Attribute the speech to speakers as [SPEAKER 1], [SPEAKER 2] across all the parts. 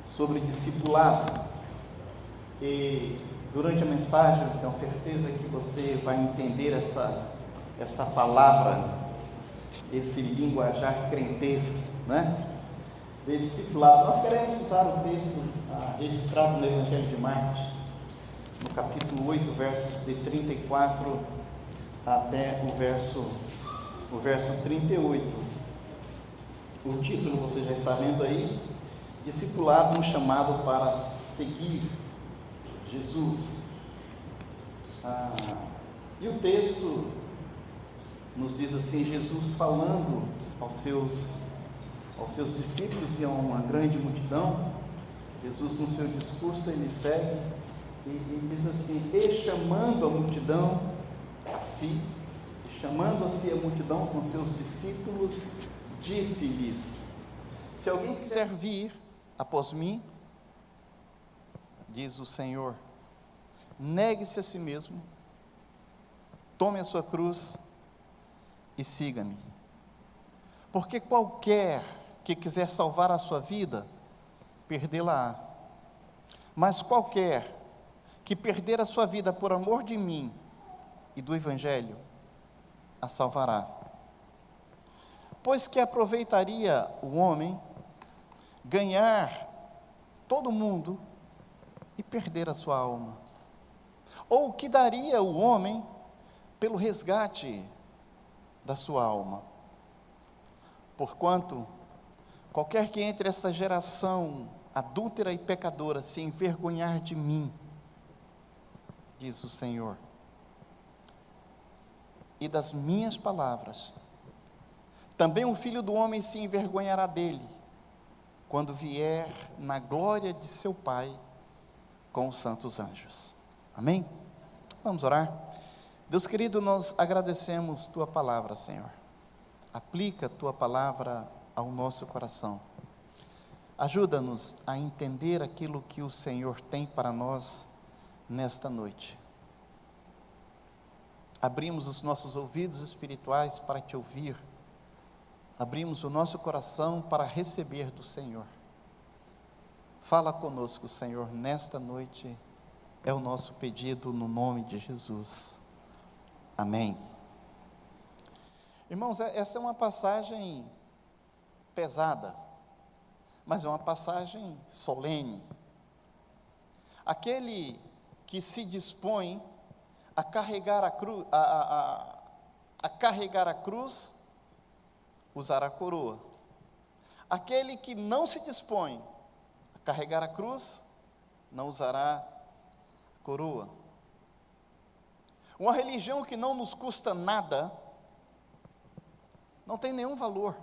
[SPEAKER 1] sobre discipulado. E durante a mensagem, tenho certeza que você vai entender essa palavra, esse linguajar crentez, né? De discipulado. Nós queremos usar o texto registrado no Evangelho de Marcos, no capítulo 8, versos de 34 até o verso 38. O título você já está vendo aí: Discipulado, um chamado para seguir Jesus. E o texto nos diz assim: Jesus falando aos seus discípulos e a uma grande multidão. Jesus, no seu discurso, ele segue e diz assim: e chamando a multidão a si, chamando-se a multidão com seus discípulos, disse-lhes: se alguém quiser vir após mim, diz o Senhor, negue-se a si mesmo, tome a sua cruz e siga-me. Porque qualquer que quiser salvar a sua vida, perdê-la-á. Mas qualquer que perder a sua vida por amor de mim e do Evangelho, a salvará. Pois que aproveitaria o homem ganhar todo mundo e perder a sua alma? Ou o que daria o homem pelo resgate da sua alma? Porquanto, qualquer que entre essa geração adúltera e pecadora se envergonhar de mim, diz o Senhor, e das minhas palavras, também o Filho do Homem se envergonhará dele, quando vier na glória de seu Pai com os santos anjos. Amém? Vamos orar. Deus querido, nós agradecemos tua palavra, Senhor. Aplica tua palavra ao nosso coração. Ajuda-nos a entender aquilo que o Senhor tem para nós nesta noite. Abrimos os nossos ouvidos espirituais para te ouvir. Abrimos o nosso coração para receber do Senhor. Fala conosco, Senhor, nesta noite. É o nosso pedido no nome de Jesus. Amém. Irmãos, essa é uma passagem pesada, mas é uma passagem solene. Aquele que se dispõe a carregar a cruz, usará a coroa. Aquele que não se dispõe a carregar a cruz, não usará a coroa. Uma religião que não nos custa nada, não tem nenhum valor.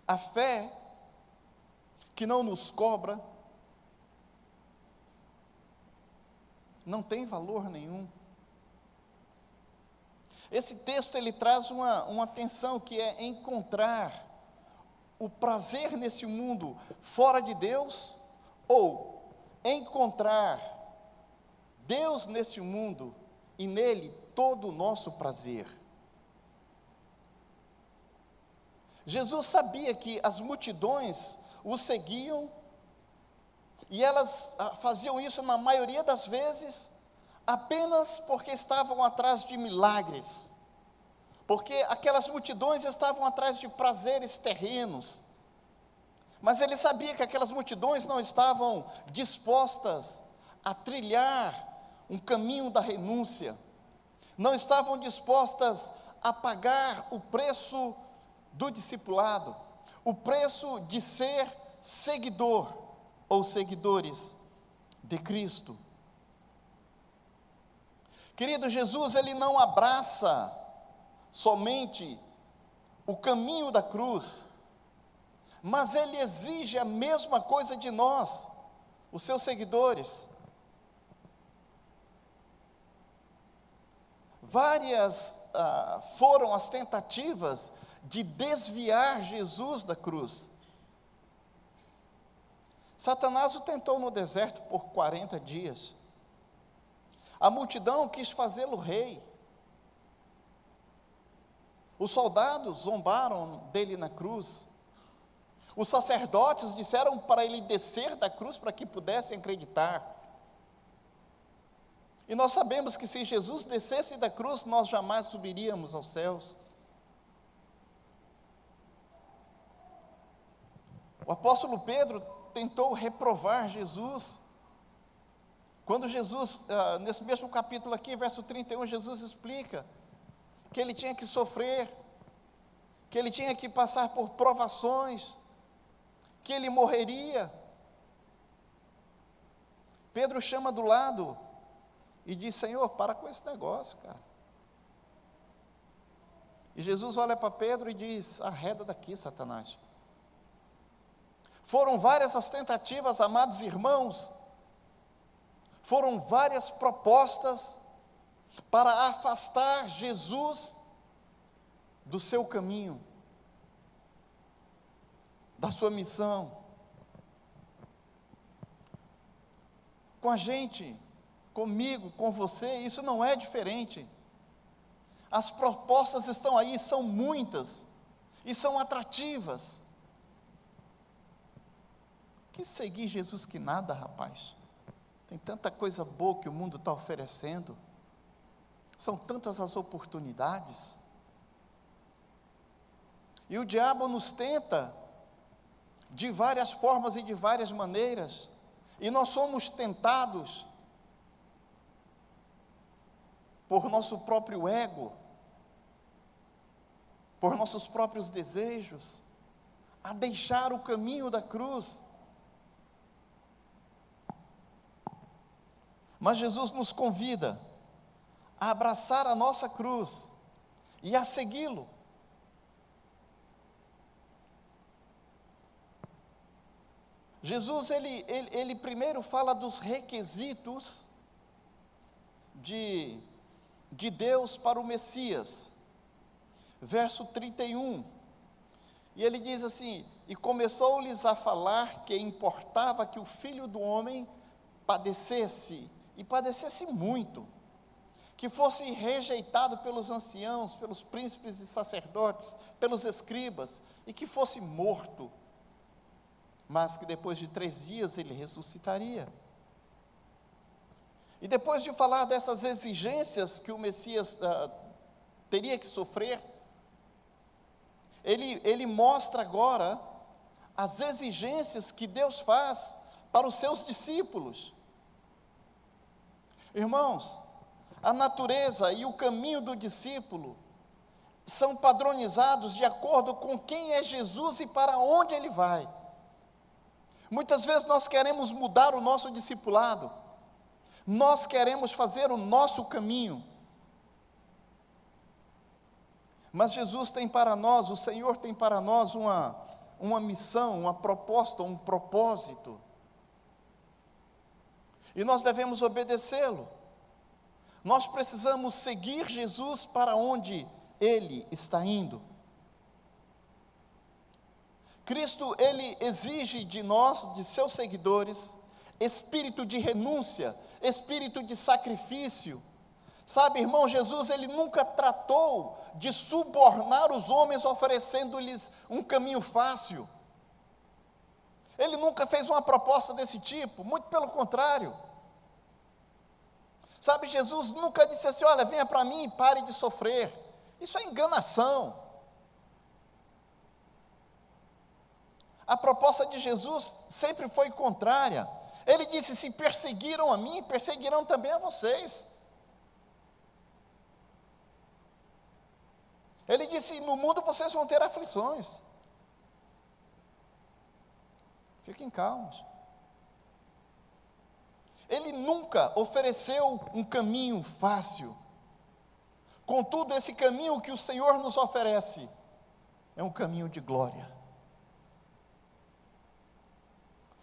[SPEAKER 1] A fé que não nos cobra, não tem valor nenhum. Esse texto ele traz uma tensão que é encontrar o prazer nesse mundo fora de Deus, ou encontrar Deus nesse mundo e nele todo o nosso prazer. Jesus sabia que as multidões o seguiam, e elas faziam isso na maioria das vezes apenas porque estavam atrás de milagres, porque aquelas multidões estavam atrás de prazeres terrenos, mas ele sabia que aquelas multidões não estavam dispostas a trilhar um caminho da renúncia, não estavam dispostas a pagar o preço do discipulado, o preço de ser seguidor ou seguidores de Cristo. Querido, Jesus, ele não abraça somente o caminho da cruz, mas ele exige a mesma coisa de nós, os seus seguidores. Várias foram as tentativas de desviar Jesus da cruz. Satanás o tentou no deserto por 40 dias. A multidão quis fazê-lo rei. Os soldados zombaram dele na cruz. Os sacerdotes disseram para ele descer da cruz para que pudessem acreditar. E nós sabemos que se Jesus descesse da cruz, nós jamais subiríamos aos céus. O apóstolo Pedro tentou reprovar Jesus. Quando Jesus, nesse mesmo capítulo aqui, verso 31, Jesus explica que ele tinha que sofrer, que ele tinha que passar por provações, que ele morreria. Pedro chama do lado e diz: Senhor, para com esse negócio, cara. E Jesus olha para Pedro e diz: arreda daqui, Satanás. Foram várias as tentativas, amados irmãos, foram várias propostas para afastar Jesus do seu caminho, da sua missão. Com a gente, comigo, com você, isso não é diferente. As propostas estão aí, são muitas, e são atrativas. Que seguir Jesus que nada, rapaz. Tem tanta coisa boa que o mundo está oferecendo. São tantas as oportunidades. E o diabo nos tenta de várias formas e de várias maneiras. E nós somos tentados por nosso próprio ego, por nossos próprios desejos, a deixar o caminho da cruz. Mas Jesus nos convida a abraçar a nossa cruz e a segui-lo. Jesus, ele primeiro fala dos requisitos de Deus para o Messias. Verso 31. E ele diz assim: e começou-lhes a falar que importava que o Filho do Homem padecesse, e padecesse muito, que fosse rejeitado pelos anciãos, pelos príncipes e sacerdotes, pelos escribas, e que fosse morto, mas que depois de 3 dias ele ressuscitaria. E depois de falar dessas exigências que o Messias teria que sofrer, ele mostra agora as exigências que Deus faz para os seus discípulos. Irmãos, a natureza e o caminho do discípulo são padronizados de acordo com quem é Jesus e para onde ele vai. Muitas vezes nós queremos mudar o nosso discipulado, nós queremos fazer o nosso caminho, mas Jesus tem para nós, o Senhor tem para nós uma missão, uma proposta, um propósito, e nós devemos obedecê-lo. Nós precisamos seguir Jesus para onde Ele está indo. Cristo, Ele exige de nós, de seus seguidores, espírito de renúncia, espírito de sacrifício. Sabe, irmão, Jesus, Ele nunca tratou de subornar os homens oferecendo-lhes um caminho fácil. Ele nunca fez uma proposta desse tipo, muito pelo contrário. Sabe, Jesus nunca disse assim: olha, venha para mim e pare de sofrer. Isso é enganação. A proposta de Jesus sempre foi contrária. Ele disse: se perseguiram a mim, perseguirão também a vocês. Ele disse: no mundo vocês vão ter aflições. Fiquem calmos. Ele nunca ofereceu um caminho fácil. Contudo, esse caminho que o Senhor nos oferece é um caminho de glória.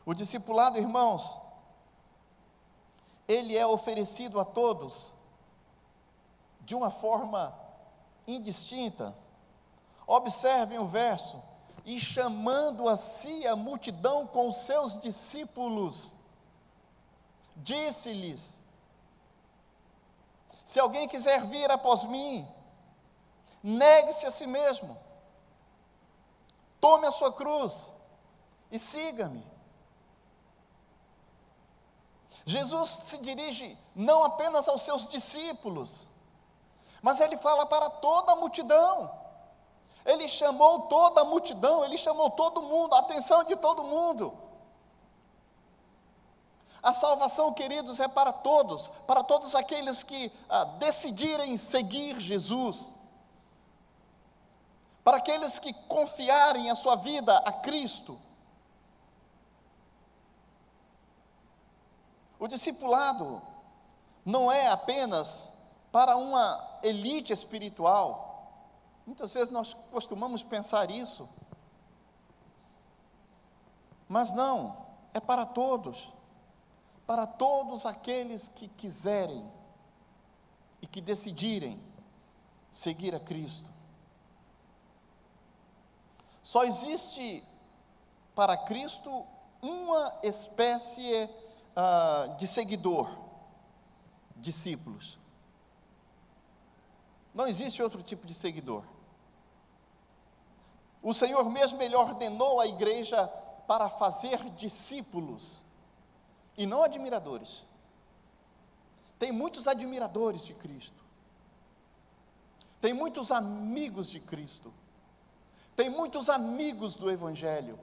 [SPEAKER 1] O discipulado, irmãos, ele é oferecido a todos de uma forma indistinta. Observem o verso: e chamando a si a multidão com os seus discípulos, disse-lhes: se alguém quiser vir após mim, negue-se a si mesmo, tome a sua cruz e siga-me. Jesus se dirige não apenas aos seus discípulos, mas ele fala para toda a multidão. Ele chamou toda a multidão, ele chamou todo mundo, a atenção de todo mundo. A salvação, queridos, é para todos aqueles que decidirem seguir Jesus, para aqueles que confiarem a sua vida a Cristo. O discipulado não é apenas para uma elite espiritual. Muitas vezes nós costumamos pensar isso. Mas não, é para todos aqueles que quiserem e que decidirem seguir a Cristo. Só existe para Cristo uma espécie de seguidor, discípulos. Não existe outro tipo de seguidor. O Senhor mesmo, Ele ordenou a igreja para fazer discípulos, e não admiradores. Tem muitos admiradores de Cristo, tem muitos amigos de Cristo, tem muitos amigos do Evangelho.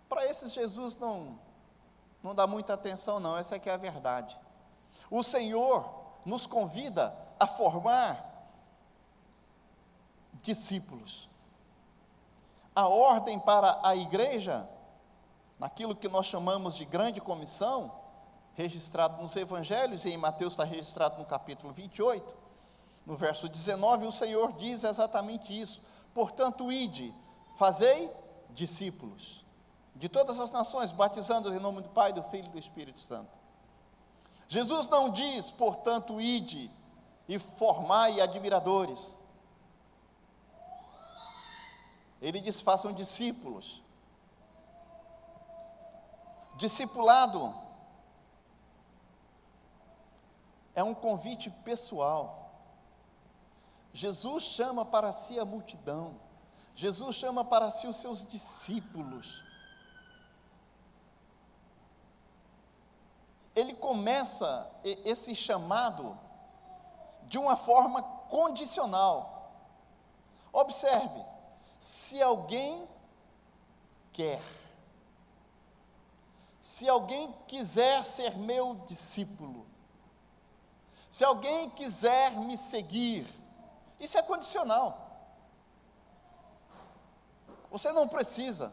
[SPEAKER 1] Para esses Jesus não dá muita atenção não, essa aqui é a verdade. O Senhor nos convida a formar discípulos. A ordem para a igreja, naquilo que nós chamamos de grande comissão, registrado nos evangelhos, e em Mateus está registrado no capítulo 28, no verso 19, o Senhor diz exatamente isso: portanto, ide, fazei discípulos de todas as nações, batizando-os em nome do Pai, do Filho e do Espírito Santo. Jesus não diz, portanto, ide e formai admiradores. Ele diz, façam discípulos. Discipulado é um convite pessoal. Jesus chama para si a multidão. Jesus chama para si os seus discípulos. Ele começa esse chamado de uma forma condicional. Observe, se alguém quer, se alguém quiser ser meu discípulo, se alguém quiser me seguir, isso é condicional. Você não precisa,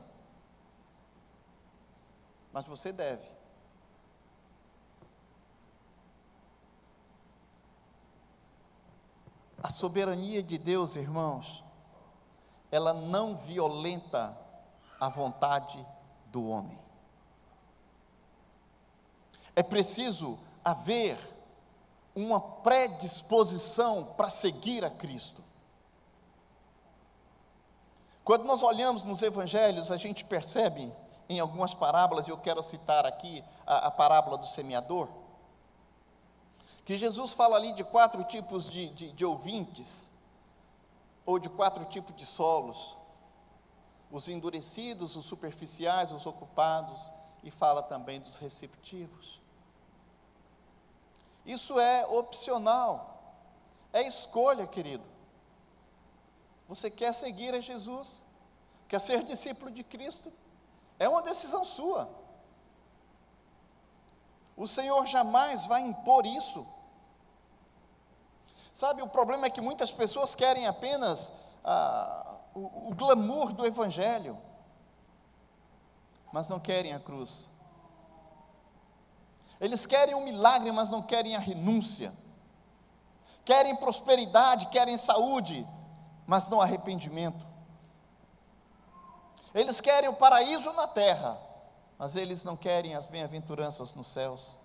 [SPEAKER 1] mas você deve. A soberania de Deus, irmãos, ela não violenta a vontade do homem. É preciso haver uma predisposição para seguir a Cristo. Quando nós olhamos nos evangelhos, a gente percebe em algumas parábolas, e eu quero citar aqui a parábola do semeador, que Jesus fala ali de 4 tipos de ouvintes, ou de 4 tipos de solos: os endurecidos, os superficiais, os ocupados, e fala também dos receptivos. Isso é opcional, é escolha, querido. Você quer seguir a Jesus, quer ser discípulo de Cristo, é uma decisão sua. O Senhor jamais vai impor isso. Sabe, o problema é que muitas pessoas querem apenas o glamour do Evangelho, mas não querem a cruz. Eles querem um milagre, mas não querem a renúncia. Querem prosperidade, querem saúde, mas não arrependimento. Eles querem o paraíso na terra, mas eles não querem as bem-aventuranças nos céus.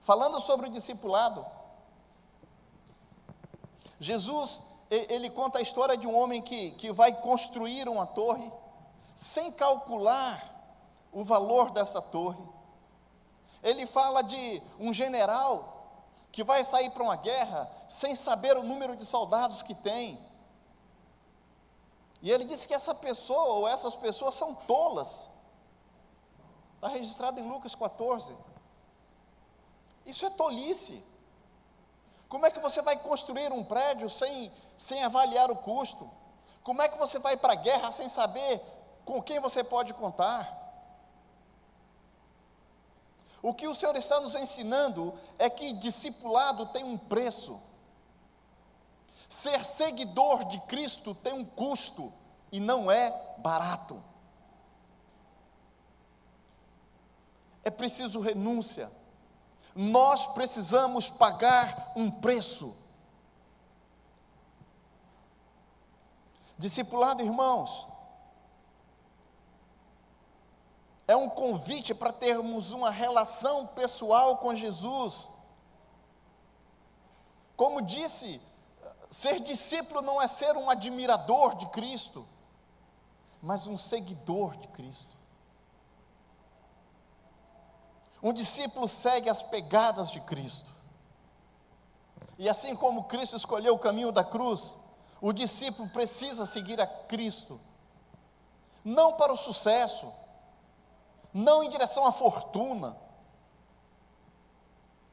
[SPEAKER 1] Falando sobre o discipulado, Jesus, ele conta a história de um homem que vai construir uma torre, sem calcular o valor dessa torre. Ele fala de um general que vai sair para uma guerra, sem saber o número de soldados que tem. E ele disse que essa pessoa, ou essas pessoas, são tolas. Está registrado em Lucas 14. Isso é tolice. Como é que você vai construir um prédio sem avaliar o custo? Como é que você vai para a guerra sem saber com quem você pode contar? O que o Senhor está nos ensinando é que discipulado tem um preço. Ser seguidor de Cristo tem um custo e não é barato. É preciso renúncia. Nós precisamos pagar um preço. Discipulado, irmãos, é um convite para termos uma relação pessoal com Jesus. Como disse, ser discípulo não é ser um admirador de Cristo, mas um seguidor de Cristo. Um discípulo segue as pegadas de Cristo. E assim como Cristo escolheu o caminho da cruz, o discípulo precisa seguir a Cristo. Não para o sucesso, não em direção à fortuna,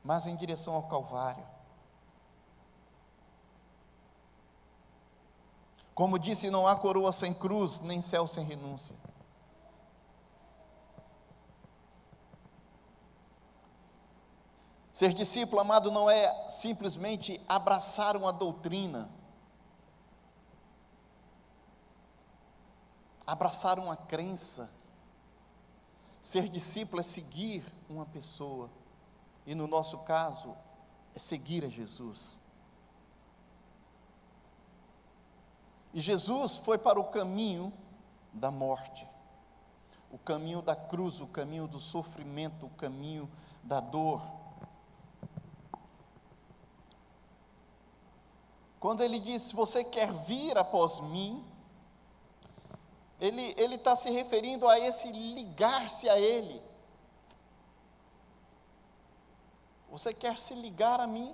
[SPEAKER 1] mas em direção ao Calvário. Como disse, não há coroa sem cruz, nem céu sem renúncia. Ser discípulo, amado, não é simplesmente abraçar uma doutrina, abraçar uma crença. Ser discípulo é seguir uma pessoa, e no nosso caso, é seguir a Jesus. E Jesus foi para o caminho da morte, o caminho da cruz, o caminho do sofrimento, o caminho da dor. Quando ele diz, se você quer vir após mim, ele está se referindo a esse ligar-se a Ele. Você quer se ligar a mim?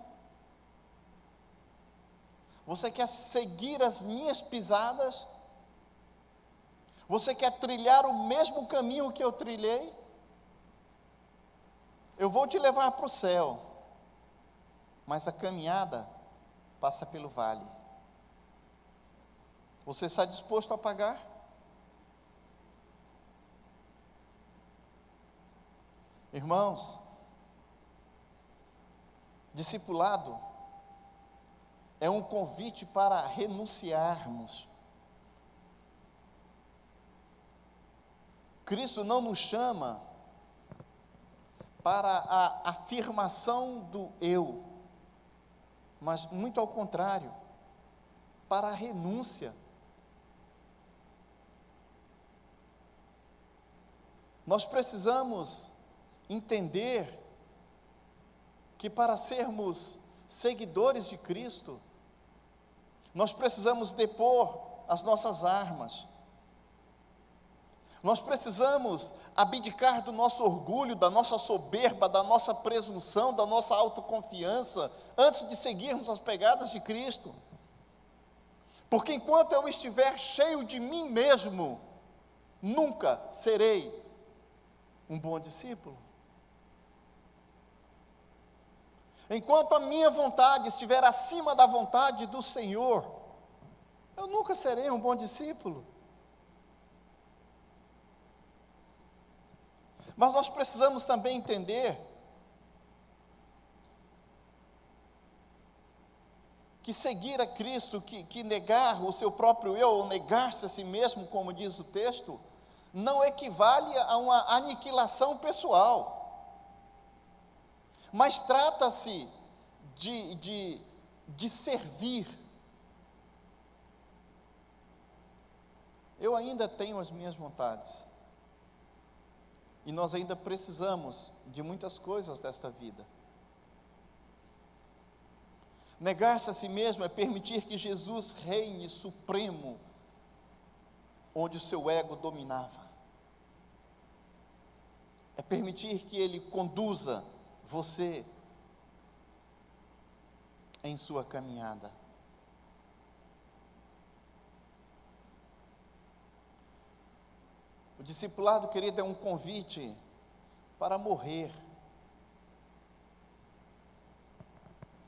[SPEAKER 1] Você quer seguir as minhas pisadas? Você quer trilhar o mesmo caminho que eu trilhei? Eu vou te levar para o céu, mas a caminhada passa pelo vale. Você está disposto a pagar? Irmãos, discipulado é um convite para renunciarmos. Cristo não nos chama para a afirmação do eu, mas muito ao contrário, para a renúncia. Nós precisamos entender que para sermos seguidores de Cristo, nós precisamos depor as nossas armas. Nós precisamos abdicar do nosso orgulho, da nossa soberba, da nossa presunção, da nossa autoconfiança, antes de seguirmos as pegadas de Cristo. Porque enquanto eu estiver cheio de mim mesmo, nunca serei um bom discípulo. Enquanto a minha vontade estiver acima da vontade do Senhor, eu nunca serei um bom discípulo. Mas nós precisamos também entender que seguir a Cristo, que negar o seu próprio eu, ou negar-se a si mesmo, como diz o texto, não equivale a uma aniquilação pessoal. Mas trata-se de servir. Eu ainda tenho as minhas vontades. E nós ainda precisamos de muitas coisas desta vida. Negar-se a si mesmo é permitir que Jesus reine supremo, onde o seu ego dominava. É permitir que Ele conduza você em sua caminhada. O discipulado, querido, é um convite para morrer.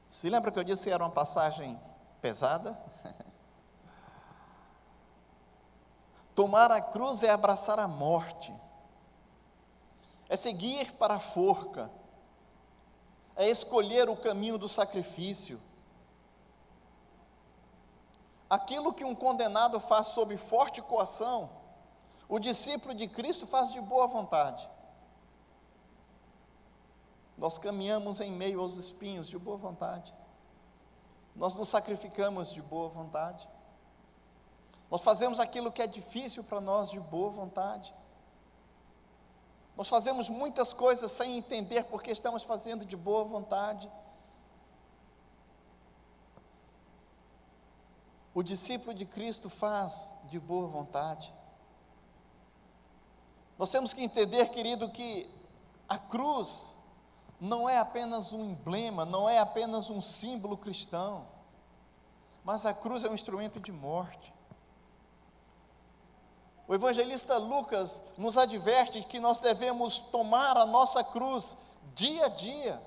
[SPEAKER 1] Se lembra que eu disse que era uma passagem pesada? Tomar a cruz é abraçar a morte, é seguir para a forca, é escolher o caminho do sacrifício. Aquilo que um condenado faz sob forte coação, o discípulo de Cristo faz de boa vontade. Nós caminhamos em meio aos espinhos de boa vontade. Nós nos sacrificamos de boa vontade. Nós fazemos aquilo que é difícil para nós de boa vontade. Nós fazemos muitas coisas sem entender porque estamos fazendo de boa vontade. O discípulo de Cristo faz de boa vontade. Nós temos que entender, querido, que a cruz não é apenas um emblema, não é apenas um símbolo cristão, mas a cruz é um instrumento de morte. O evangelista Lucas nos adverte que nós devemos tomar a nossa cruz dia a dia.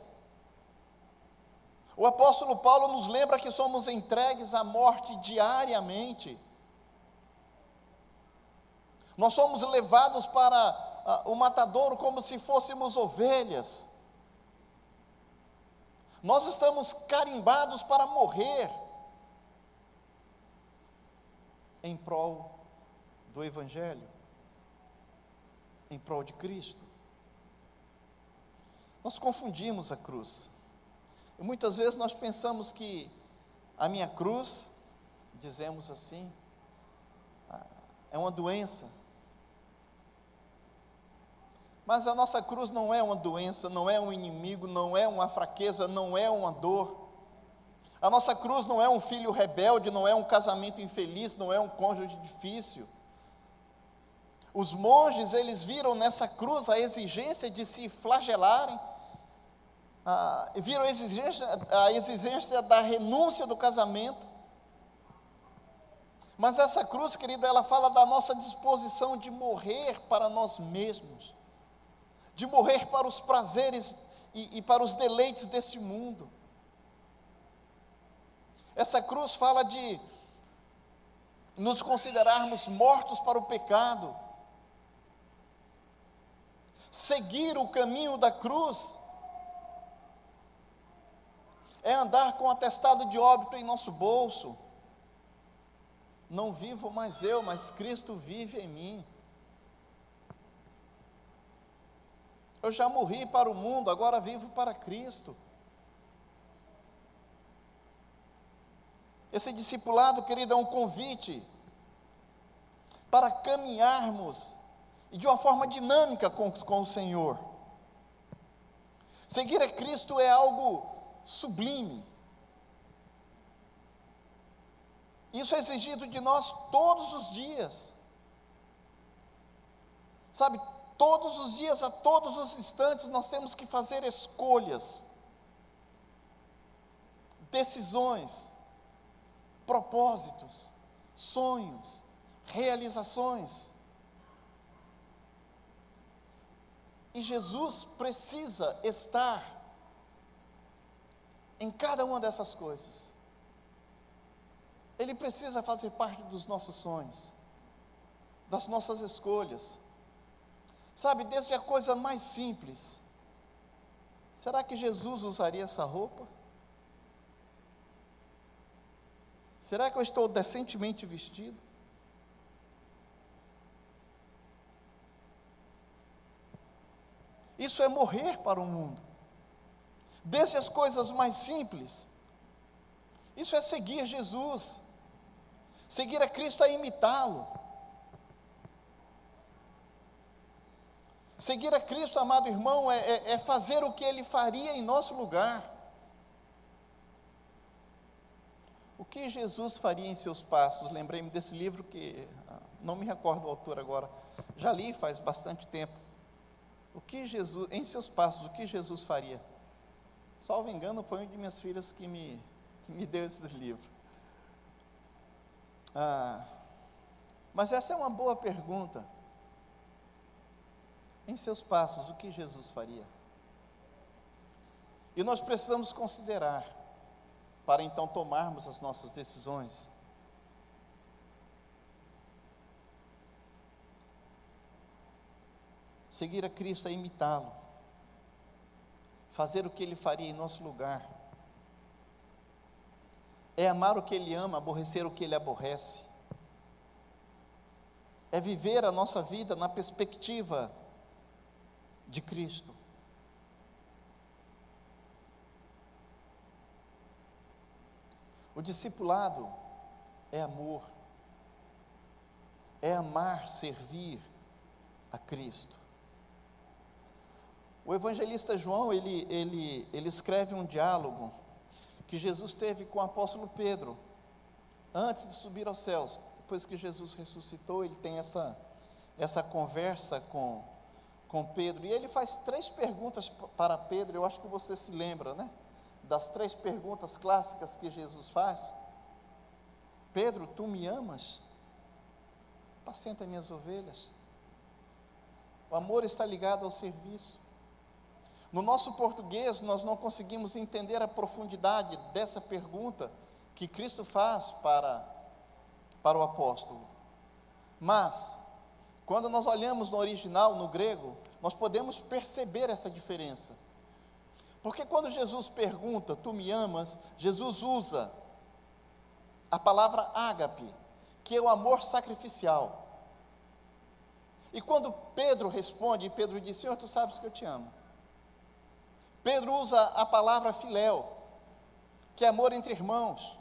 [SPEAKER 1] O apóstolo Paulo nos lembra que somos entregues à morte diariamente. Nós somos levados para o matadouro como se fôssemos ovelhas. Nós estamos carimbados para morrer em prol do Evangelho, em prol de Cristo. Nós confundimos a cruz. E muitas vezes nós pensamos que a minha cruz, dizemos assim, é uma doença. Mas a nossa cruz não é uma doença, não é um inimigo, não é uma fraqueza, não é uma dor. A nossa cruz não é um filho rebelde, não é um casamento infeliz, não é um cônjuge difícil. Os monges, eles viram nessa cruz a exigência de se flagelarem, viram a exigência da renúncia do casamento. Mas essa cruz, querida, ela fala da nossa disposição de morrer para nós mesmos, de morrer para os prazeres e para os deleites desse mundo. Essa cruz fala de nos considerarmos mortos para o pecado. Seguir o caminho da cruz é andar com atestado de óbito em nosso bolso. Não vivo mais eu, mas Cristo vive em mim. Eu já morri para o mundo, agora vivo para Cristo. Esse discipulado, querido, é um convite para caminharmos e de uma forma dinâmica com o Senhor. Seguir a Cristo é algo sublime. Isso é exigido de nós todos os dias. Sabe, todos os dias, a todos os instantes, nós temos que fazer escolhas, decisões, propósitos, sonhos, realizações. E Jesus precisa estar em cada uma dessas coisas. Ele precisa fazer parte dos nossos sonhos, das nossas escolhas. Sabe, desde a coisa mais simples. Será que Jesus usaria essa roupa? Será que eu estou decentemente vestido? Isso é morrer para o mundo. Desde as coisas mais simples. Isso é seguir Jesus. Seguir a Cristo é imitá-lo. Seguir a Cristo, amado irmão, é fazer o que Ele faria em nosso lugar. O que Jesus faria em seus passos? Lembrei-me desse livro que, não me recordo o autor agora, já li faz bastante tempo. O que Jesus, em seus passos, o que Jesus faria? Salvo engano, foi uma de minhas filhas que me deu esse livro. Mas essa é uma boa pergunta. em seus passos, o que Jesus faria? E nós precisamos considerar, para então tomarmos as nossas decisões. Seguir a Cristo é imitá-lo, fazer o que Ele faria em nosso lugar, é amar o que Ele ama, aborrecer o que Ele aborrece, é viver a nossa vida na perspectiva de Cristo. O discipulado é amor, é amar, servir a Cristo. O evangelista João, ele escreve um diálogo que Jesus teve com o apóstolo Pedro, antes de subir aos céus. Depois que Jesus ressuscitou, ele tem essa conversa com Pedro, e ele faz 3 perguntas para Pedro. Eu acho que você se lembra, né? Das 3 perguntas clássicas que Jesus faz. Pedro, tu me amas? Apacenta minhas ovelhas. O amor está ligado ao serviço. No nosso português, nós não conseguimos entender a profundidade dessa pergunta que Cristo faz para o apóstolo. Mas, quando nós olhamos no original, no grego, nós podemos perceber essa diferença. Porque quando Jesus pergunta, tu me amas, Jesus usa a palavra ágape, que é o amor sacrificial. E quando Pedro responde, Pedro diz, Senhor, tu sabes que eu te amo. Pedro usa a palavra filéu, que é amor entre irmãos.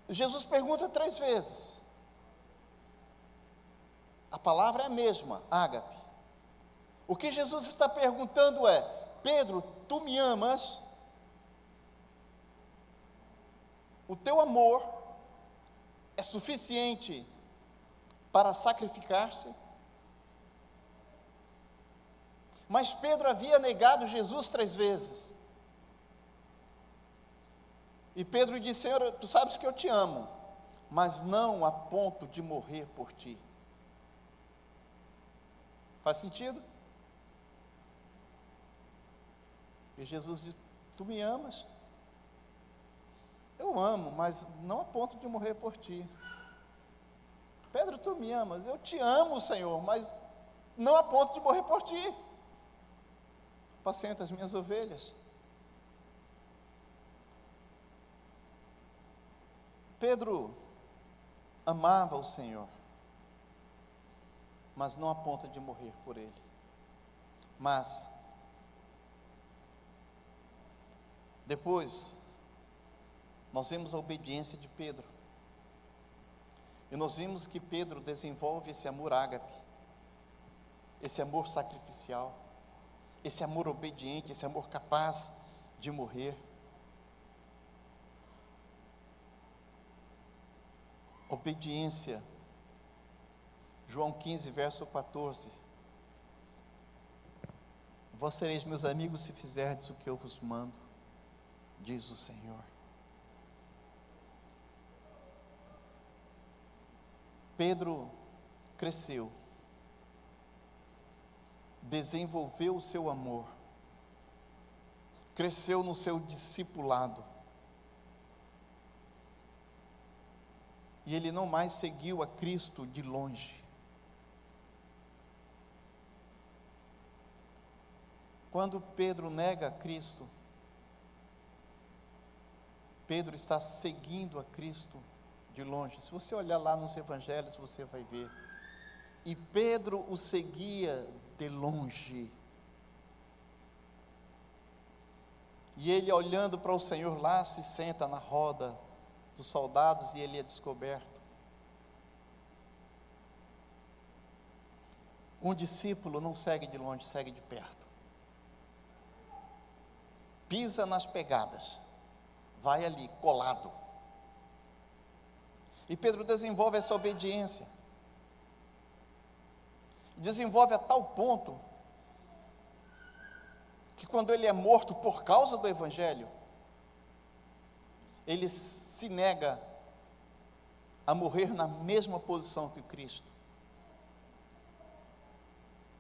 [SPEAKER 1] Jesus pergunta 3 vezes. A palavra é a mesma, ágape. O que Jesus está perguntando é, Pedro, tu me amas? O teu amor é suficiente para sacrificar-se? Mas Pedro havia negado Jesus 3 vezes. E Pedro disse, Senhor, tu sabes que eu te amo, mas não a ponto de morrer por ti. Faz sentido? E Jesus diz, tu me amas? Eu amo, mas não a ponto de morrer por ti. Pedro, tu me amas? Eu te amo, Senhor, mas não a ponto de morrer por ti. Apacenta as minhas ovelhas. Pedro amava o Senhor, mas não a ponto de morrer por Ele. Mas, depois, nós vimos a obediência de Pedro, e nós vimos que Pedro desenvolve esse amor ágape, esse amor sacrificial, esse amor obediente, esse amor capaz de morrer. Obediência. João 15, verso 14. Vós sereis meus amigos se fizerdes o que eu vos mando, diz o Senhor. Pedro cresceu, desenvolveu o seu amor, cresceu no seu discipulado, e ele não mais seguiu a Cristo de longe. Quando Pedro nega a Cristo, Pedro está seguindo a Cristo de longe. Se você olhar lá nos evangelhos, você vai ver. E Pedro o seguia de longe. E ele, olhando para o Senhor lá, se senta na roda dos soldados e ele é descoberto. Um discípulo não segue de longe, segue de perto. Pisa nas pegadas, vai ali, colado. E Pedro desenvolve essa obediência. Desenvolve a tal ponto que quando ele é morto por causa do Evangelho, ele se nega a morrer na mesma posição que Cristo.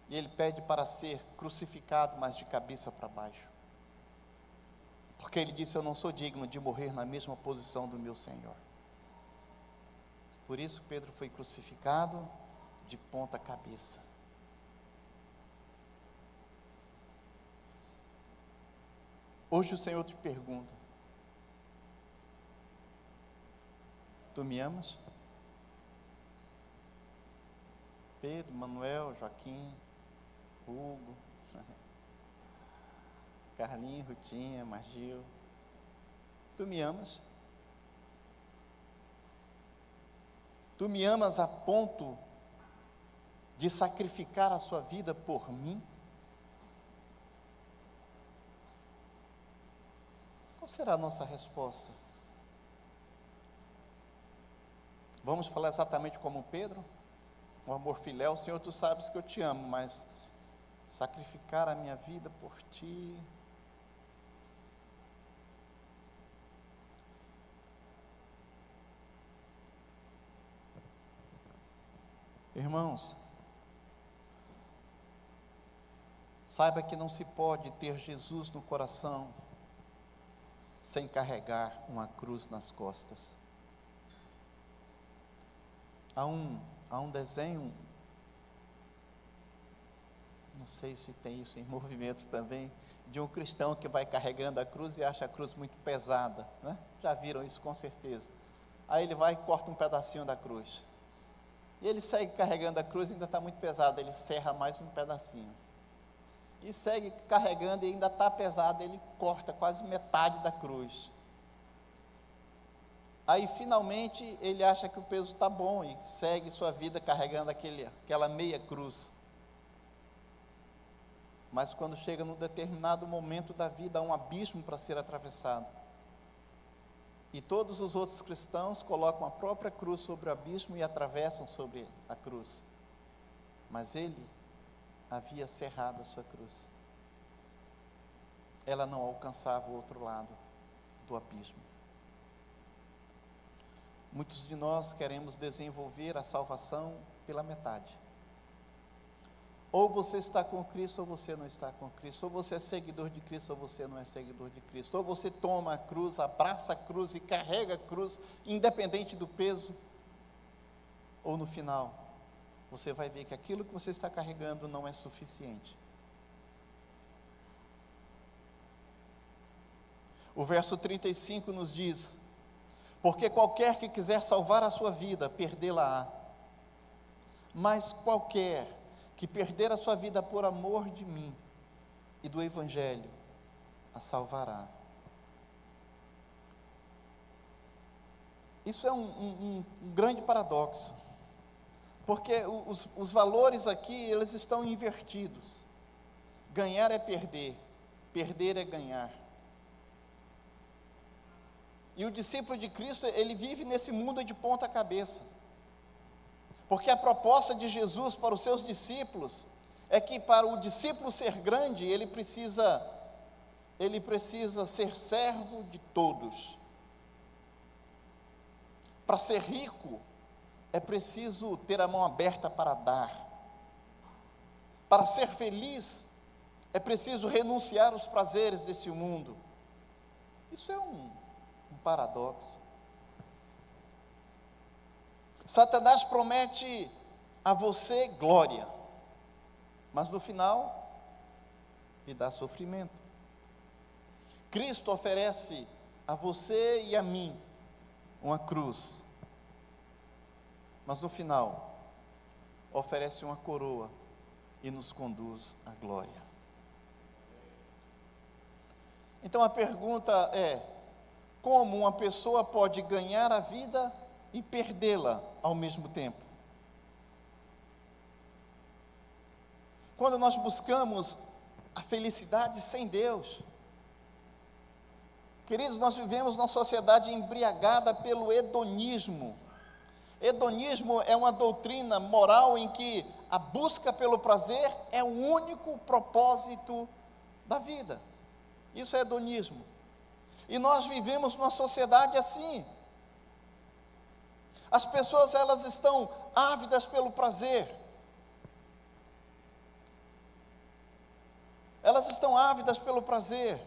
[SPEAKER 1] E ele pede para ser crucificado, mas de cabeça para baixo. Porque ele disse: eu não sou digno de morrer na mesma posição do meu Senhor. Por isso Pedro foi crucificado de ponta cabeça. Hoje o Senhor te pergunta: tu me amas? Pedro, Manuel, Joaquim, Hugo, Carlinhos, Rutinha, Margil, tu me amas? Tu me amas a ponto de sacrificar a sua vida por mim? Qual será a nossa resposta? Vamos falar exatamente como Pedro? O amor filial: Senhor, tu sabes que eu te amo, mas sacrificar a minha vida por ti. Irmãos, saiba que não se pode ter Jesus no coração sem carregar uma cruz nas costas. Há um desenho, não sei se tem isso em movimento também, de um cristão que vai carregando a cruz e acha a cruz muito pesada, né? Já viram isso com certeza. Aí ele vai e corta um pedacinho da cruz. E ele segue carregando a cruz, ainda está muito pesada, ele serra mais um pedacinho. E segue carregando e ainda está pesado, ele corta quase metade da cruz. Aí finalmente ele acha que o peso está bom e segue sua vida carregando aquela meia cruz. Mas quando chega num determinado momento da vida, há um abismo para ser atravessado. E todos os outros cristãos colocam a própria cruz sobre o abismo e atravessam sobre a cruz. Mas ele havia cerrado a sua cruz. Ela não alcançava o outro lado do abismo. Muitos de nós queremos desenvolver a salvação pela metade. Ou você está com Cristo, ou você não está com Cristo. Ou você é seguidor de Cristo, ou você não é seguidor de Cristo. Ou você toma a cruz, abraça a cruz e carrega a cruz, independente do peso. Ou no final, você vai ver que aquilo que você está carregando não é suficiente. O verso 35 nos diz: porque qualquer que quiser salvar a sua vida, perdê-la-á. Mas qualquer que perder a sua vida por amor de mim e do Evangelho, a salvará. Isso é um grande paradoxo, porque os valores aqui, eles estão invertidos. Ganhar é perder, perder é ganhar. E o discípulo de Cristo, ele vive nesse mundo de ponta cabeça. Porque a proposta de Jesus para os seus discípulos é que para o discípulo ser grande, ele precisa ser servo de todos. Para ser rico, é preciso ter a mão aberta para dar. Para ser feliz, é preciso renunciar aos prazeres desse mundo. Isso é um paradoxo. Satanás promete a você glória, mas no final lhe dá sofrimento. Cristo oferece a você e a mim uma cruz, mas no final oferece uma coroa e nos conduz à glória. Então a pergunta é: como uma pessoa pode ganhar a vida e perdê-la ao mesmo tempo? Quando nós buscamos a felicidade sem Deus, queridos, nós vivemos numa sociedade embriagada pelo hedonismo. Hedonismo é uma doutrina moral em que a busca pelo prazer é o único propósito da vida. Isso é hedonismo. E nós vivemos numa sociedade assim. As pessoas, elas estão ávidas pelo prazer. Elas estão ávidas pelo prazer.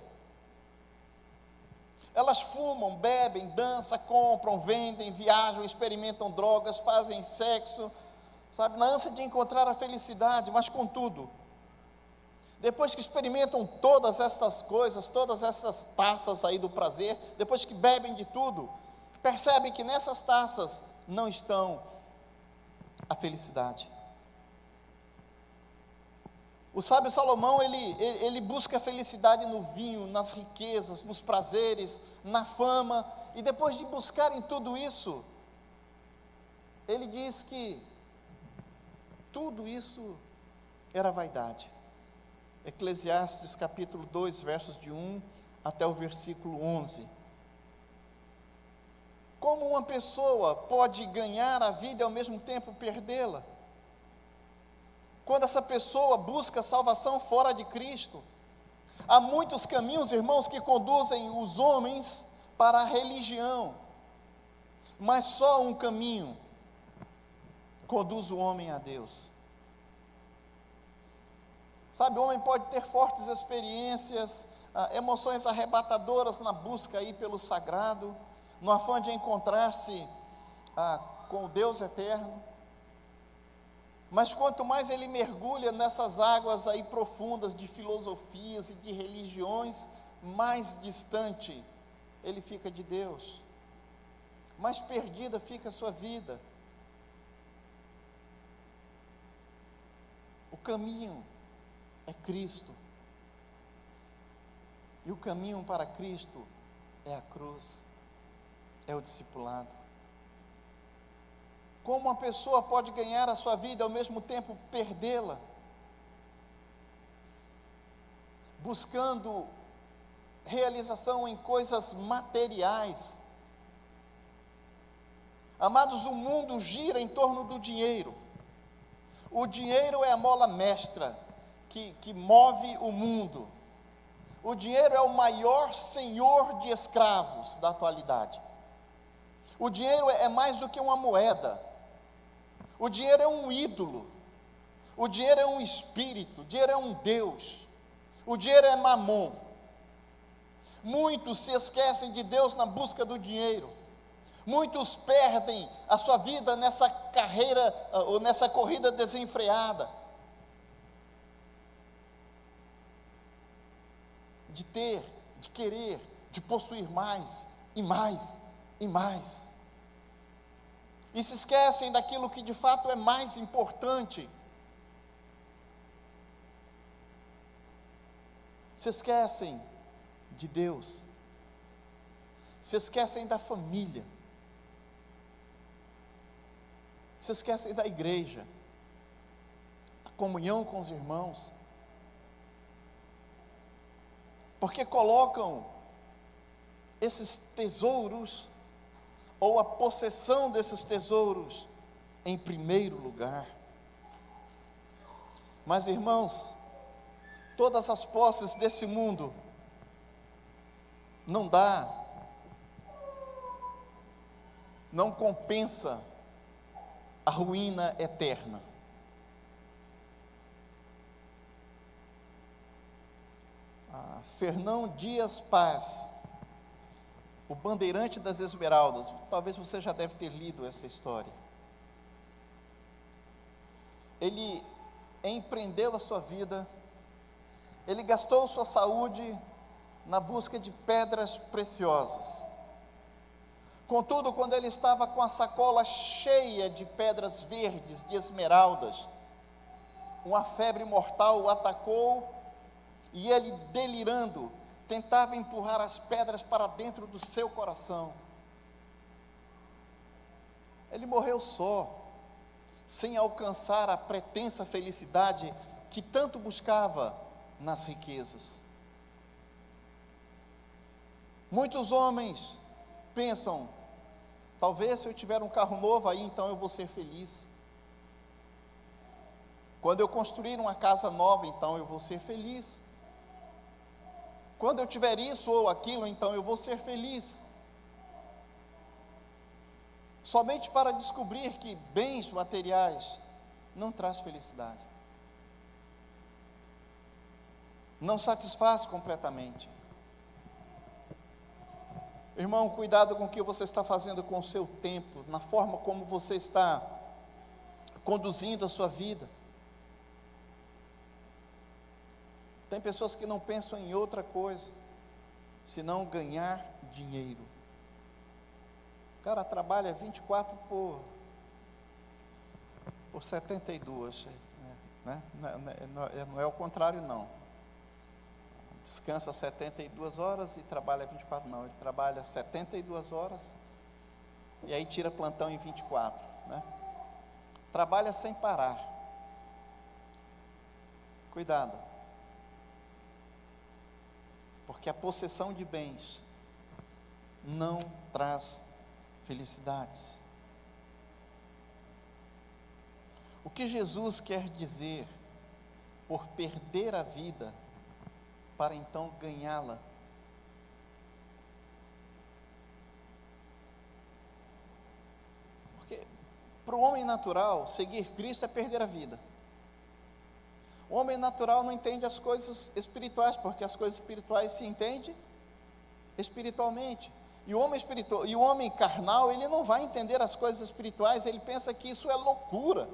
[SPEAKER 1] Elas fumam, bebem, dançam, compram, vendem, viajam, experimentam drogas, fazem sexo, sabe, na ânsia de encontrar a felicidade, mas contudo, depois que experimentam todas essas coisas, todas essas taças aí do prazer, depois que bebem de tudo, percebem que nessas taças não estão a felicidade. O sábio Salomão, ele busca a felicidade no vinho, nas riquezas, nos prazeres, na fama, e depois de buscar em tudo isso, ele diz que tudo isso era vaidade. Eclesiastes capítulo 2, versos de 1 até o versículo 11. Como uma pessoa pode ganhar a vida e ao mesmo tempo perdê-la? Quando essa pessoa busca salvação fora de Cristo, há muitos caminhos, irmãos, que conduzem os homens para a religião, mas só um caminho conduz o homem a Deus. Sabe, o homem pode ter fortes experiências, emoções arrebatadoras na busca aí pelo sagrado, no afã de encontrar-se com o Deus eterno. Mas quanto mais ele mergulha nessas águas aí profundas de filosofias e de religiões, mais distante ele fica de Deus, mais perdida fica a sua vida. O caminho é Cristo, e o caminho para Cristo é a cruz, é o discipulado. Como uma pessoa pode ganhar a sua vida e ao mesmo tempo perdê-la? Buscando realização em coisas materiais. Amados, o mundo gira em torno do dinheiro. O dinheiro é a mola mestra que move o mundo. O dinheiro é o maior senhor de escravos da atualidade. O dinheiro é mais do que uma moeda. O dinheiro é um ídolo, o dinheiro é um espírito, o dinheiro é um Deus, o dinheiro é mamon. Muitos se esquecem de Deus na busca do dinheiro, muitos perdem a sua vida nessa carreira, ou nessa corrida desenfreada, de ter, de querer, de possuir mais, e mais, e mais. E se esquecem daquilo que de fato é mais importante. Se esquecem de Deus. Se esquecem da família. Se esquecem da igreja. Da comunhão com os irmãos. Porque colocam esses tesouros, ou a possessão desses tesouros, em primeiro lugar. Mas, irmãos, todas as posses desse mundo não compensa a ruína eterna. Fernão Dias Paz, o bandeirante das Esmeraldas, talvez você já deve ter lido essa história. Ele empreendeu a sua vida, ele gastou sua saúde na busca de pedras preciosas. Contudo, quando ele estava com a sacola cheia de pedras verdes, de esmeraldas, uma febre mortal o atacou, e ele, delirando, tentava empurrar as pedras para dentro do seu coração. Ele morreu só, sem alcançar a pretensa felicidade que tanto buscava nas riquezas. Muitos homens pensam, talvez se eu tiver um carro novo aí, então eu vou ser feliz. Quando eu construir uma casa nova, então eu vou ser feliz. Quando eu tiver isso ou aquilo, então eu vou ser feliz. somente para descobrir que bens materiais não traz felicidade, não satisfaz completamente. Irmão, cuidado com o que você está fazendo com o seu tempo, na forma como você está conduzindo a sua vida. Tem pessoas que não pensam em outra coisa, senão ganhar dinheiro. O cara trabalha 24 por 72, né? Não é o contrário, não. Descansa 72 horas e trabalha 24, não. Ele trabalha 72 horas e aí tira plantão em 24, né? Trabalha sem parar. Cuidado, porque a possessão de bens não traz felicidades. O que Jesus quer dizer por perder a vida para então ganhá-la? Porque para o homem natural, seguir Cristo é perder a vida. O homem natural não entende as coisas espirituais, porque as coisas espirituais se entendem espiritualmente. E o homem carnal, ele não vai entender as coisas espirituais, ele pensa que isso é loucura.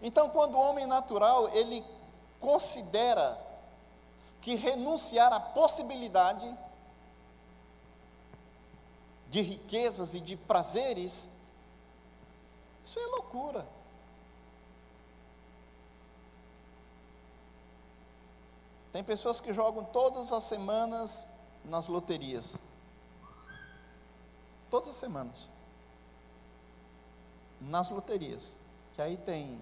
[SPEAKER 1] Então, quando o homem natural, ele considera que renunciar à possibilidade de riquezas e de prazeres, isso é loucura. Tem pessoas que jogam todas as semanas nas loterias. Todas as semanas. Nas loterias. Que aí tem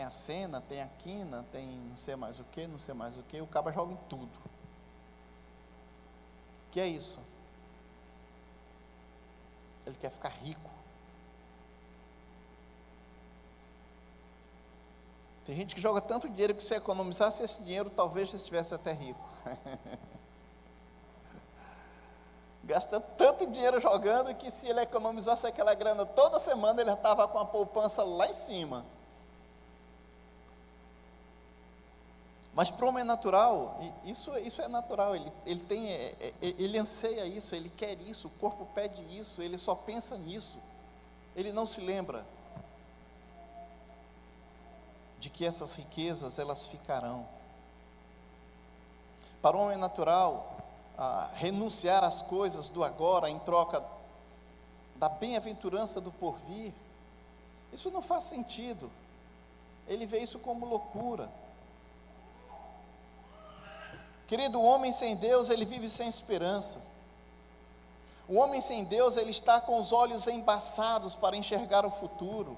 [SPEAKER 1] a cena, tem a quina, tem não sei mais o que, o cara joga em tudo. Que é isso? Ele quer ficar rico. Tem gente que joga tanto dinheiro que se economizasse esse dinheiro, talvez já estivesse até rico. Gasta tanto dinheiro jogando que se ele economizasse aquela grana toda semana, ele já estava com a poupança lá em cima. Mas para o homem natural, isso é natural, ele anseia isso, ele quer isso, o corpo pede isso, ele só pensa nisso, ele não se lembra de que essas riquezas, elas ficarão. Para o homem natural, renunciar às coisas do agora em troca da bem-aventurança do porvir, isso não faz sentido, ele vê isso como loucura. Querido, o homem sem Deus, ele vive sem esperança. O homem sem Deus, ele está com os olhos embaçados para enxergar o futuro.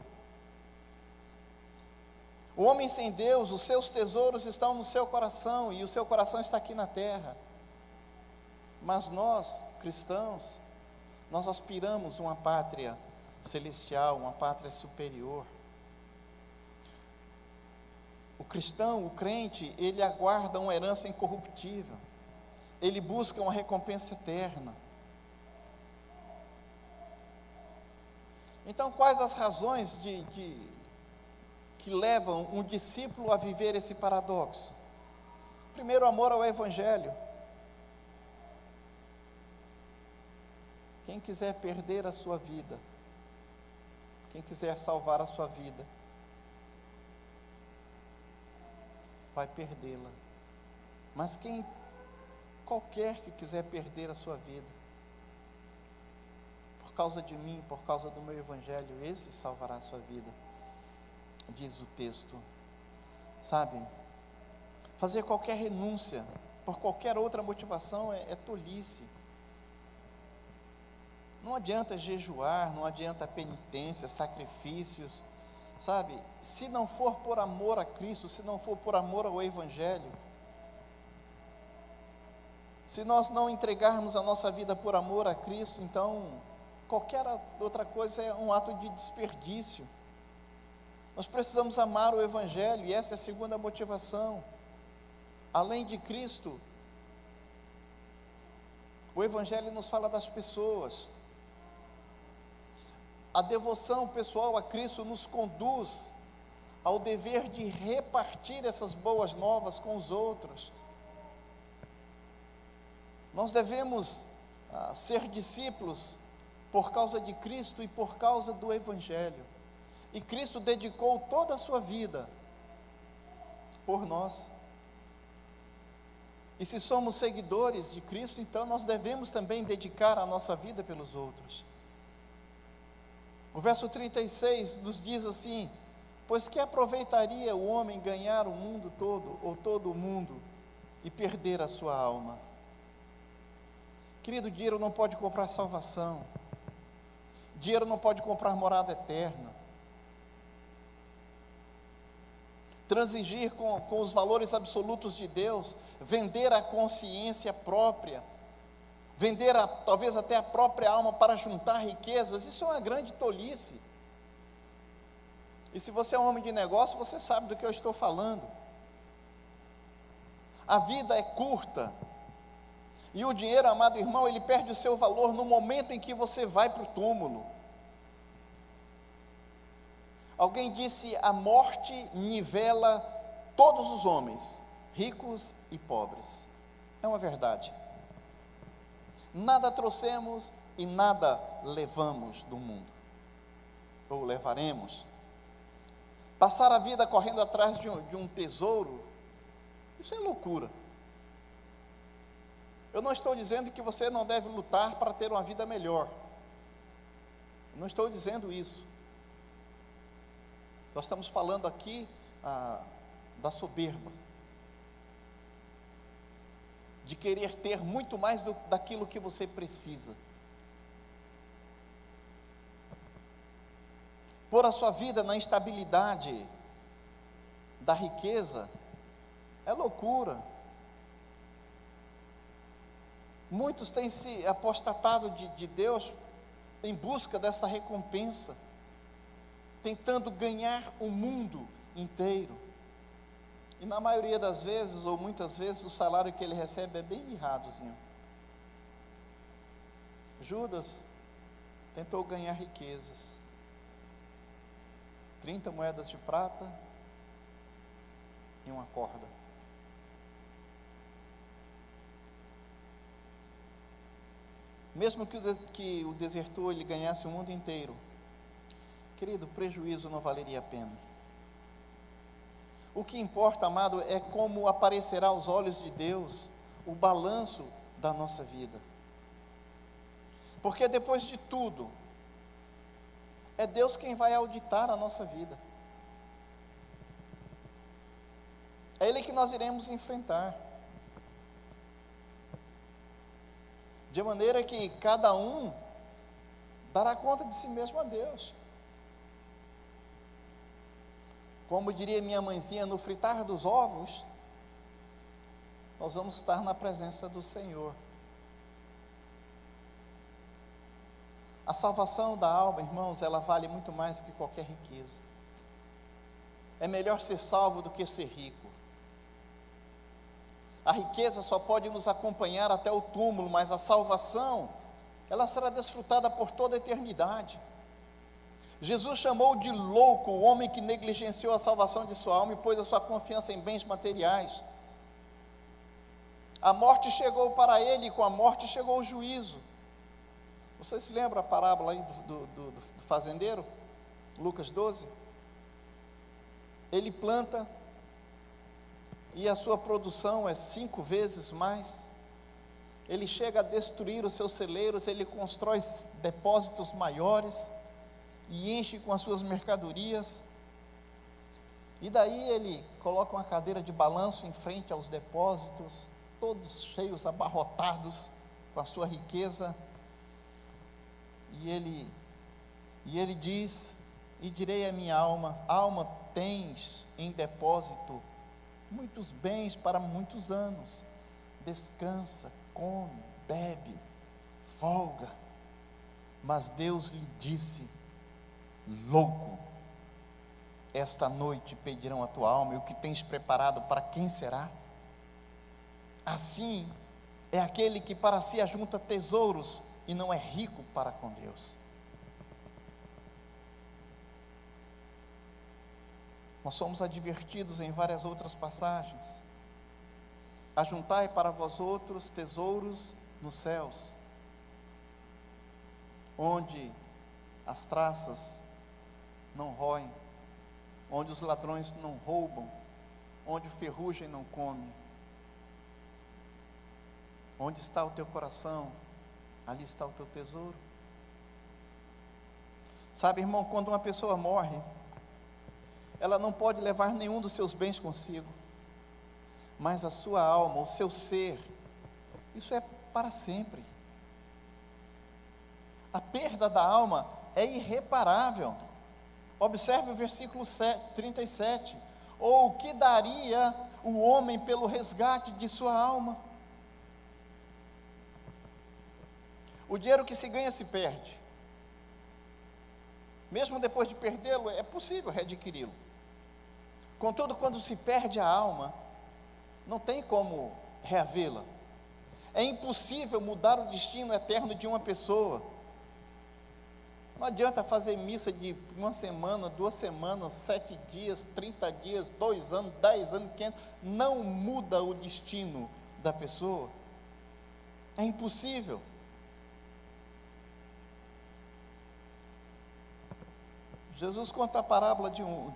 [SPEAKER 1] O homem sem Deus, os seus tesouros estão no seu coração, e o seu coração está aqui na terra. Mas nós, cristãos, nós aspiramos uma pátria celestial, uma pátria superior. O cristão, o crente, ele aguarda uma herança incorruptível, ele busca uma recompensa eterna. Então, quais as razões que levam um discípulo a viver esse paradoxo? Primeiro, amor ao Evangelho. Quem quiser perder a sua vida, quem quiser salvar a sua vida, vai perdê-la. Mas qualquer que quiser perder a sua vida, por causa de mim, por causa do meu Evangelho, esse salvará a sua vida, diz o texto. Sabe, fazer qualquer renúncia, por qualquer outra motivação, é tolice. Não adianta jejuar, não adianta penitência, sacrifícios, sabe, se não for por amor a Cristo, se não for por amor ao Evangelho, se nós não entregarmos a nossa vida por amor a Cristo, então, qualquer outra coisa é um ato de desperdício. Nós precisamos amar o Evangelho, e essa é a segunda motivação. Além de Cristo, O Evangelho nos fala das pessoas. A devoção pessoal a Cristo nos conduz ao dever de repartir essas boas novas com os outros. Nós devemos ser discípulos por causa de Cristo e por causa do Evangelho. E Cristo dedicou toda a sua vida por nós. E se somos seguidores de Cristo, então nós devemos também dedicar a nossa vida pelos outros. O verso 36 nos diz assim: pois que aproveitaria o homem ganhar o mundo todo, ou todo o mundo, e perder a sua alma? Querido, dinheiro não pode comprar salvação, dinheiro não pode comprar morada eterna. Transigir com os valores absolutos de Deus, vender a consciência própria, vender talvez até a própria alma para juntar riquezas, isso é uma grande tolice. E se você é um homem de negócio, você sabe do que eu estou falando. A vida é curta, e o dinheiro, amado irmão, ele perde o seu valor no momento em que você vai para o túmulo. Alguém disse: a morte nivela todos os homens, ricos e pobres. É uma verdade. Nada trouxemos e nada levamos do mundo, ou levaremos. Passar a vida correndo atrás de um tesouro, isso é loucura. Eu não estou dizendo que você não deve lutar para ter uma vida melhor. Eu não estou dizendo isso. Nós estamos falando aqui da soberba, de querer ter muito mais daquilo que você precisa. Pôr a sua vida na instabilidade da riqueza é loucura. Muitos têm se apostatado de Deus em busca dessa recompensa, tentando ganhar o mundo inteiro. E na maioria das vezes, ou muitas vezes, o salário que ele recebe é bem mirradozinho. Judas tentou ganhar riquezas. 30 moedas de prata e uma corda. Mesmo que o desertor ele ganhasse o mundo inteiro, querido, prejuízo não valeria a pena. O que importa, amado, é como aparecerá aos olhos de Deus o balanço da nossa vida. Porque depois de tudo, é Deus quem vai auditar a nossa vida. É Ele que nós iremos enfrentar. De maneira que cada um dará conta de si mesmo a Deus. Como diria minha mãezinha, no fritar dos ovos, nós vamos estar na presença do Senhor. A salvação da alma, irmãos, ela vale muito mais que qualquer riqueza. É melhor ser salvo do que ser rico. A riqueza só pode nos acompanhar até o túmulo, mas a salvação, ela será desfrutada por toda a eternidade. Jesus chamou de louco o homem que negligenciou a salvação de sua alma e pôs a sua confiança em bens materiais. A morte chegou para ele e com a morte chegou o juízo. Você se lembra a parábola aí do fazendeiro? Lucas 12? Ele planta e a sua produção é 5 vezes mais. Ele chega a destruir os seus celeiros, ele constrói depósitos maiores e enche com as suas mercadorias. E daí ele coloca uma cadeira de balanço em frente aos depósitos, todos cheios, abarrotados com a sua riqueza. E ele diz: e direi à minha alma: alma, tens em depósito muitos bens para muitos anos, descansa, come, bebe, folga. Mas Deus lhe disse: louco, esta noite pedirão a tua alma, e o que tens preparado para quem será? Assim é aquele que para si ajunta tesouros e não é rico para com Deus. Nós somos advertidos em várias outras passagens: ajuntai para vós outros tesouros nos céus, onde as traças não roem, onde os ladrões não roubam, onde ferrugem não come. Onde está o teu coração, ali está o teu tesouro. Sabe, irmão, quando uma pessoa morre, ela não pode levar nenhum dos seus bens consigo, mas a sua alma, o seu ser, isso é para sempre. A perda da alma é irreparável. Observe o versículo 37. Ou o que daria o homem pelo resgate de sua alma? O dinheiro que se ganha se perde. Mesmo depois de perdê-lo, é possível readquiri-lo. Contudo, quando se perde a alma, não tem como reavê-la. É impossível mudar o destino eterno de uma pessoa. Não adianta fazer missa de 1 semana, 2 semanas, 7 dias, 30 dias, 2 anos, 10 anos, 500. Não muda o destino da pessoa. É impossível. Jesus conta a parábola de um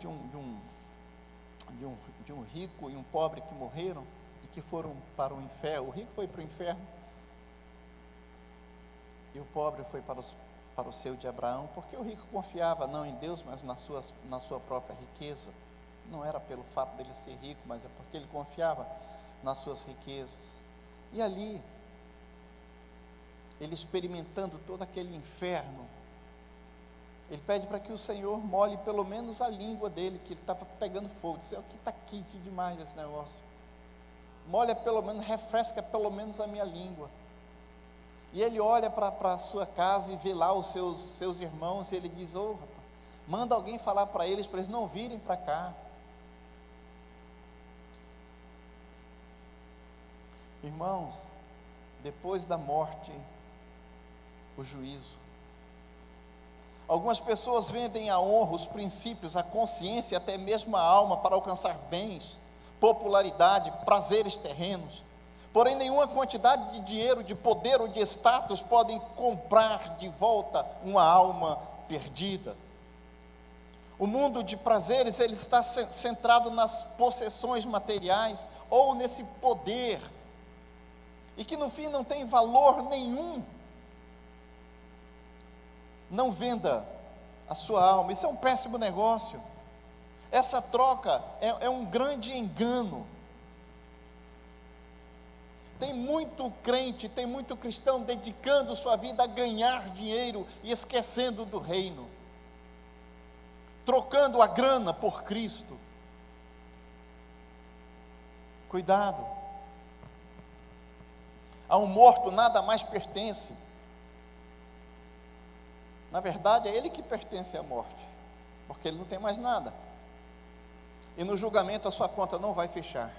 [SPEAKER 1] rico e um pobre que morreram e que foram para o inferno. O rico foi para o inferno e o pobre foi para o seio de Abraão, porque o rico confiava não em Deus, mas na sua própria riqueza. Não era pelo fato dele ser rico, mas é porque ele confiava nas suas riquezas. E ali, ele experimentando todo aquele inferno, ele pede para que o Senhor molhe pelo menos a língua dele, que ele estava pegando fogo. Disse: o que está quente demais esse negócio? Molha pelo menos, refresca pelo menos a minha língua. E ele olha para a sua casa e vê lá os seus irmãos, e ele diz: rapaz, manda alguém falar para eles não virem para cá. Irmãos, depois da morte, o juízo. Algumas pessoas vendem a honra, os princípios, a consciência, até mesmo a alma, para alcançar bens, popularidade, prazeres terrenos. Porém, nenhuma quantidade de dinheiro, de poder ou de status podem comprar de volta uma alma perdida. O mundo de prazeres, ele está centrado nas possessões materiais ou nesse poder, e que no fim não tem valor nenhum. Não venda a sua alma, isso é um péssimo negócio. Essa troca é um grande engano. Tem muito crente, tem muito cristão dedicando sua vida a ganhar dinheiro e esquecendo do reino, trocando a grana por Cristo. Cuidado. A um morto nada mais pertence. Na verdade, é ele que pertence à morte, porque ele não tem mais nada. E no julgamento a sua conta não vai fechar.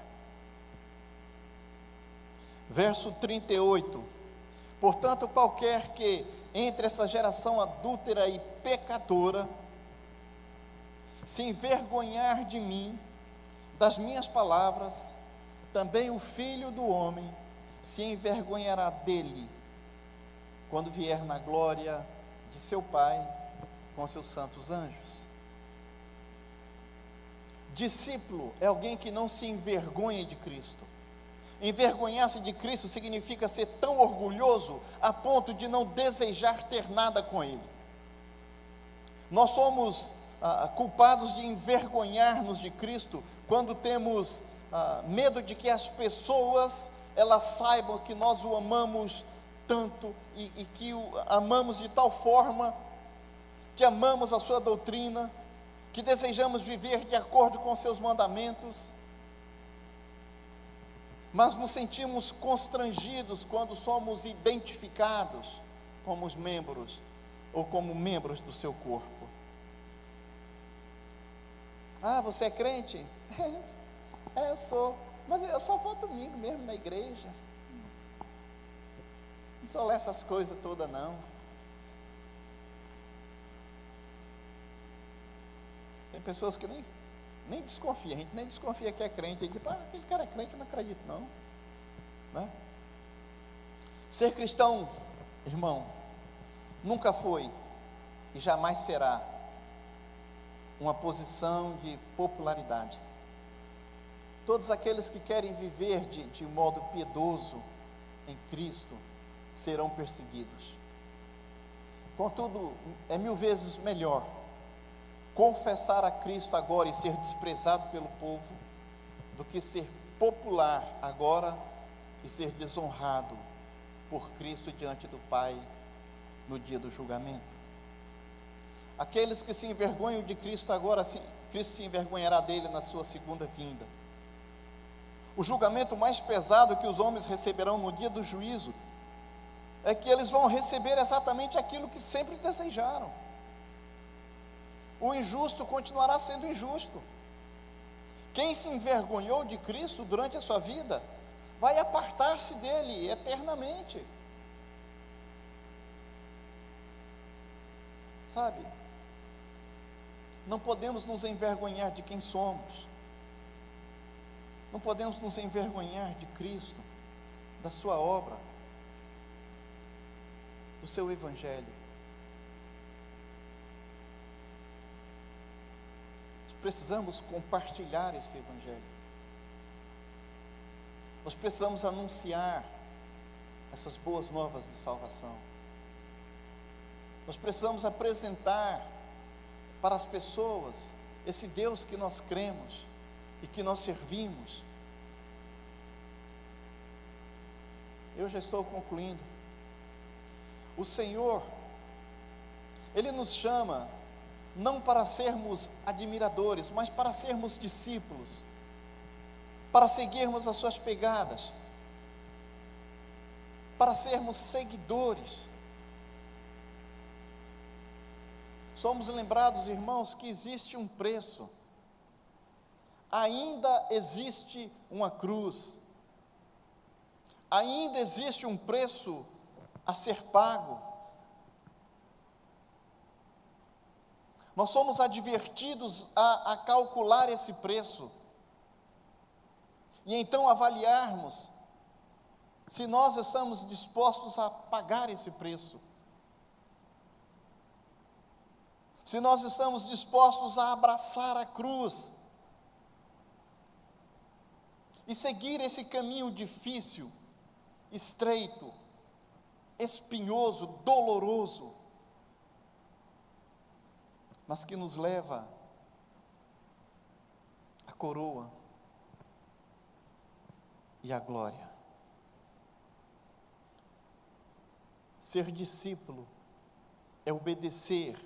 [SPEAKER 1] Verso 38. Portanto, qualquer que entre essa geração adúltera e pecadora se envergonhar de mim, das minhas palavras, também o Filho do Homem se envergonhará dele, quando vier na glória de seu Pai com seus santos anjos. Discípulo é alguém que não se envergonha de Cristo. Envergonhar-se de Cristo significa ser tão orgulhoso a ponto de não desejar ter nada com Ele. Nós somos culpados de envergonhar-nos de Cristo quando temos medo de que as pessoas elas saibam que nós o amamos tanto e que o amamos de tal forma que amamos a sua doutrina, que desejamos viver de acordo com seus mandamentos, mas nos sentimos constrangidos quando somos identificados como os membros ou como membros do seu corpo. Ah, você é crente? Eu sou, mas eu só vou domingo mesmo na igreja. Não só lê essas coisas todas, não. Tem pessoas que nem desconfiam, a gente nem desconfia que é crente. A gente diz, aquele cara é crente, eu não acredito não. Né? Ser cristão, irmão, nunca foi e jamais será uma posição de popularidade. Todos aqueles que querem viver de modo piedoso em Cristo serão perseguidos. Contudo, é 1000 vezes melhor confessar a Cristo agora e ser desprezado pelo povo, do que ser popular agora e ser desonrado por Cristo diante do Pai no dia do julgamento. Aqueles que se envergonham de Cristo agora, Cristo se envergonhará dele na sua segunda vinda. O julgamento mais pesado que os homens receberão no dia do juízo é que eles vão receber exatamente aquilo que sempre desejaram. O injusto continuará sendo injusto. Quem se envergonhou de Cristo durante a sua vida vai apartar-se dele eternamente. Sabe? Não podemos nos envergonhar de quem somos. Não podemos nos envergonhar de Cristo, da sua obra, do seu evangelho. Precisamos compartilhar esse evangelho. Nós precisamos anunciar essas boas novas de salvação. Nós precisamos apresentar para as pessoas esse Deus que nós cremos e que nós servimos. Eu já estou concluindo. O Senhor, Ele nos chama não para sermos admiradores, mas para sermos discípulos, para seguirmos as suas pegadas, para sermos seguidores. Somos lembrados, irmãos, que existe um preço, ainda existe uma cruz, ainda existe um preço a ser pago. Nós somos advertidos a calcular esse preço, e então avaliarmos se nós estamos dispostos a pagar esse preço, se nós estamos dispostos a abraçar a cruz, e seguir esse caminho difícil, estreito, espinhoso, doloroso, mas que nos leva à coroa e à glória. Ser discípulo é obedecer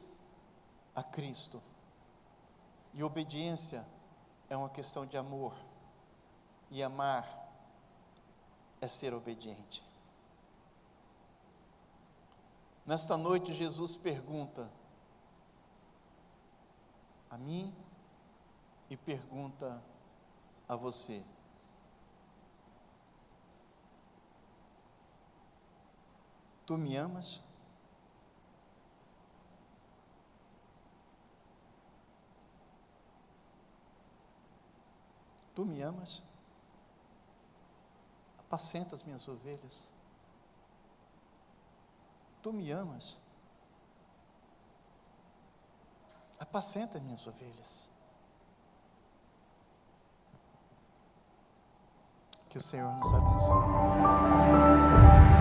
[SPEAKER 1] a Cristo, e obediência é uma questão de amor, e amar é ser obediente. Nesta noite, Jesus pergunta a mim e pergunta a você: tu me amas? Tu me amas? Apacenta as minhas ovelhas. Tu me amas? Apacenta as minhas ovelhas. Que o Senhor nos abençoe.